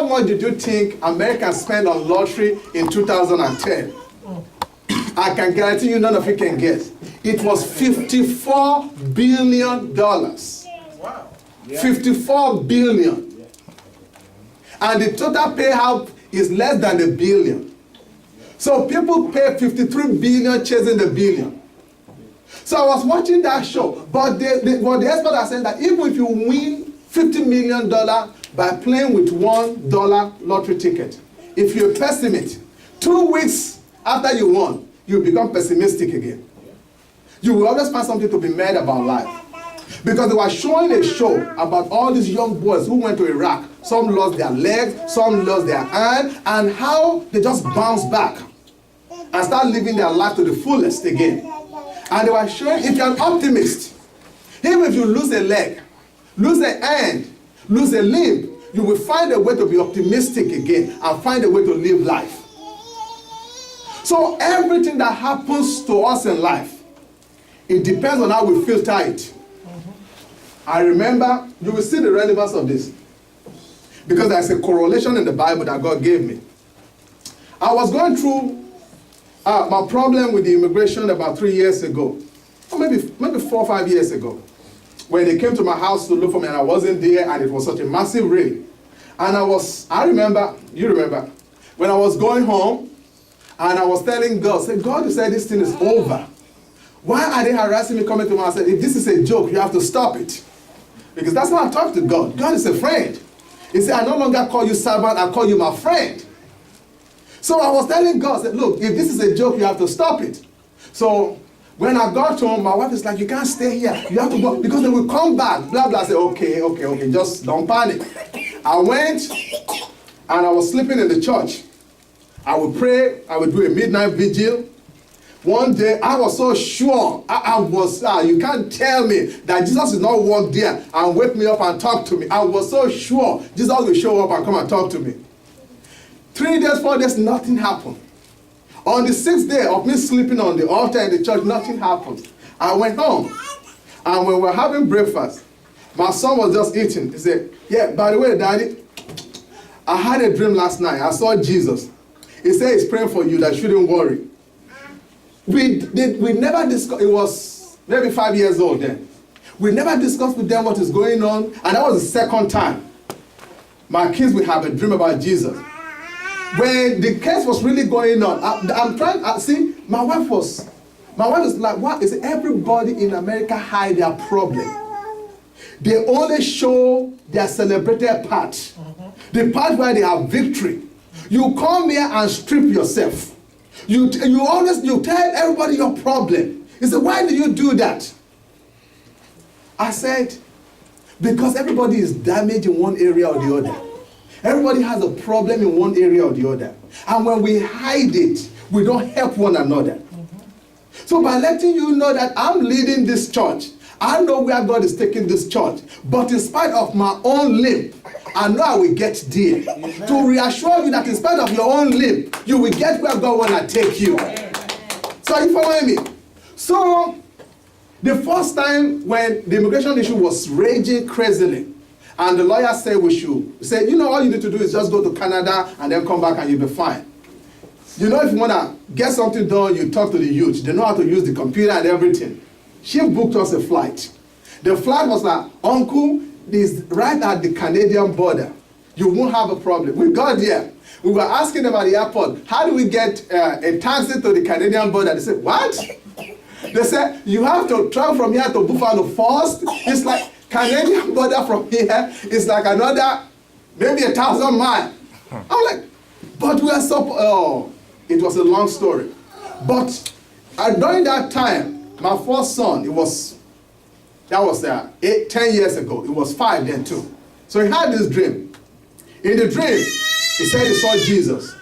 how much did you think Americans spent on lottery in 2010? I can guarantee you none of you can guess. It was $54 billion. Wow. Yeah. 54 billion. And the total payout is less than $1 billion. So people pay 53 billion chasing the billion. So I was watching that show, but the experts are saying that even if you win $50 million by playing with $1 lottery ticket, if you're a pessimist, 2 weeks after you won, you become pessimistic again. You will always find something to be mad about life. Because they were showing a show about all these young boys who went to Iraq. Some lost their legs, some lost their hand, and how they just bounced back and start living their life to the fullest again. And they were showing, if you're an optimist, even if you lose a leg, lose a hand, lose a limb, you will find a way to be optimistic again and find a way to live life. So everything that happens to us in life, it depends on how we filter it. I remember, you will see the relevance of this, because there's a correlation in the Bible that God gave me. I was going through my problem with the immigration about 3 years ago, or maybe 4 or 5 years ago, when they came to my house to look for me and I wasn't there, and it was such a massive rain. And I remember, you remember, when I was going home and I was telling God, say, God, you said this thing is over. Why are they harassing me coming to me? I said, if this is a joke, you have to stop it. Because that's how I talk to God. God is a friend. He said, I no longer call you servant, I call you my friend. So I was telling God, I said, look, if this is a joke, you have to stop it. So when I got home, my wife is like, you can't stay here. You have to go, because they will come back. Blah, blah. I said, okay, just don't panic. I went and I was sleeping in the church. I would pray, I would do a midnight vigil. One day, I was so sure, you can't tell me that Jesus is not walk there and wake me up and talk to me. I was so sure Jesus will show up and come and talk to me. 3 days, 4 days, nothing happened. On the 6th day of me sleeping on the altar in the church, nothing happened. I went home, and when we were having breakfast, my son was just eating. He said, yeah, by the way, Daddy, I had a dream last night. I saw Jesus. He said he's praying for you, that you shouldn't worry. We never discussed, it was maybe 5 years old then. We never discussed with them what is going on, and that was the second time my kids will have a dream about Jesus. When the case was really going on, I'm trying to see, my wife is like, what is it? Everybody in America hide their problem. They only show their celebrated part, the part where they have victory. You come here and strip yourself. You tell everybody your problem. He said, why do you do that? I said, because everybody is damaged in one area or the other. Everybody has a problem in one area or the other. And when we hide it, we don't help one another. So by letting you know that I'm leading this church, I know where God is taking this church. But in spite of my own limp, I know I will get there. Amen. To reassure you that in spite of your own limp, you will get where God want to take you. So are you following me? So the first time when the immigration issue was raging crazily, and the lawyer said we should say, you know, all you need to do is just go to Canada and then come back and you'll be fine. You know, if you want to get something done, you talk to the youth. They know how to use the computer and everything. She booked us a flight. The flight was like, Uncle, is right at the Canadian border. You won't have a problem. We got there. We were asking them at the airport, how do we get a taxi to the Canadian border? They said, what? They said, you have to travel from here to Buffalo first. It's like Canadian border from here is like another, maybe 1,000 miles. I'm like, but we are so, it was a long story. But during that time, my first son, that was 10 years ago. It was 5 then too. So he had this dream. In the dream, he said he saw Jesus.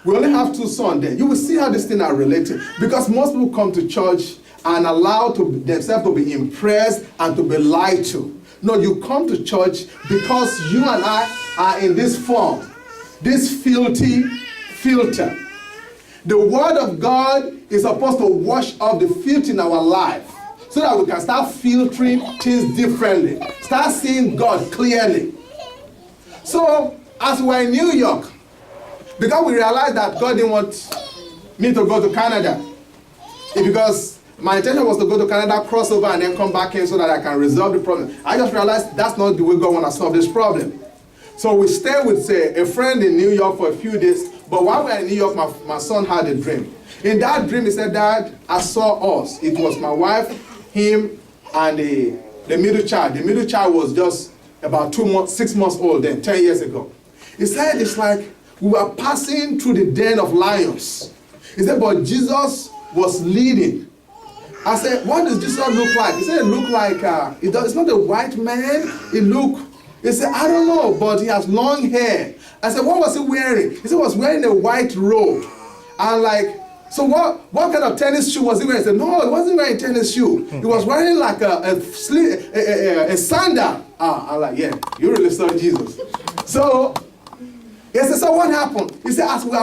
We only have 2 sons then. You will see how these things are related. Because most people come to church and allow themselves to be impressed and to be lied to. No, you come to church because you and I are in this form, this filthy filter. The word of God is supposed to wash off the filth in our life so that we can start filtering things differently, start seeing God clearly. So as we were in New York, because we realized that God didn't want me to go to Canada, because my intention was to go to Canada, cross over, and then come back in so that I can resolve the problem. I just realized that's not the way God wants to solve this problem. So we stayed with, say, a friend in New York for a few days. But while we were in New York, my son had a dream. In that dream, he said, Dad, I saw us. It was my wife, him, and the middle child. The middle child was just about 6 months old then, 10 years ago. He said, it's like we were passing through the den of lions. He said, but Jesus was leading. I said, what does Jesus look like? He said, it looked like, it's not a white man. He said, I don't know, but he has long hair. I said, what was he wearing? He said, he was wearing a white robe. I'm like, so what kind of tennis shoe was he wearing? He said, no, he wasn't wearing a tennis shoe. He was wearing like a sandal. I'm like, yeah, you really saw Jesus. So, he said, so what happened? He said, as we are